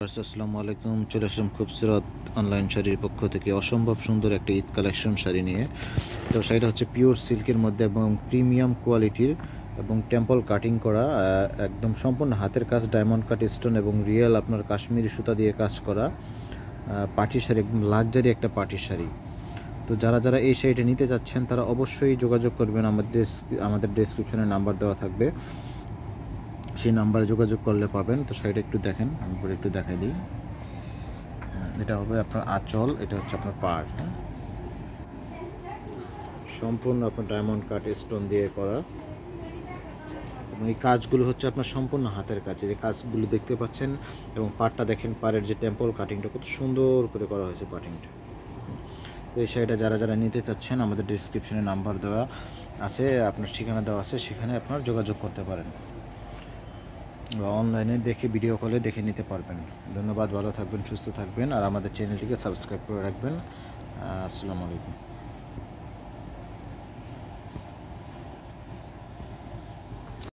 আসসালামু আলাইকুম। চলে আসলাম খুবসুরত অনলাইন শাড়ির পক্ষ থেকে অসম্ভব সুন্দর একটা ঈদ কালেকশন শাড়ি নিয়ে। তো শাড়িটা হচ্ছে পিওর সিল্কের মধ্যে এবং প্রিমিয়াম কোয়ালিটির এবং টেম্পল কাটিং করা, একদম সম্পূর্ণ হাতের কাজ, ডায়মন্ড কাট স্টোন এবং রিয়েল আপনার কাশ্মীরি সুতা দিয়ে কাজ করা পার্টি শাড়ি, একদম লাক্সারি একটা পার্টি শাড়ি। তো যারা যারা এই শাড়িটা নিতে চাচ্ছেন তারা অবশ্যই যোগাযোগ করবেন। আমাদের ডেসক্রিপশনে নাম্বার দেওয়া থাকবে, সেই নাম্বারে যোগাযোগ করলে পাবেন। তো শাড়িটা একটু দেখেন, আমি পরে একটু দেখাই দিই। এটা হবে আপনার আঁচল, এটা হচ্ছে আপনার পাড়। হ্যাঁ, সম্পূর্ণ আপনার ডায়মন্ড কাট স্টোন দিয়ে করা এবং এই কাজগুলো হচ্ছে আপনার সম্পূর্ণ হাতের কাছে, যে কাজগুলো দেখতে পাচ্ছেন। এবং পাড়টা দেখেন, পাড়ের যে টেম্পল কাটিংটা কত সুন্দর করে করা হয়েছে পাটিংটা। তো এই শাড়িটা যারা যারা নিতে চাচ্ছেন আমাদের ডিসক্রিপশনে নাম্বার দেওয়া আছে, আপনার ঠিকানা দেওয়া আছে, সেখানে আপনার যোগাযোগ করতে পারেন বা অনলাইনে দেখে ভিডিও কলে দেখে নিতে পারবেন। ধন্যবাদ, ভালো থাকবেন, সুস্থ থাকবেন, আর আমাদের চ্যানেলটিকে সাবস্ক্রাইব করে রাখবেন। আসসালামু আলাইকুম।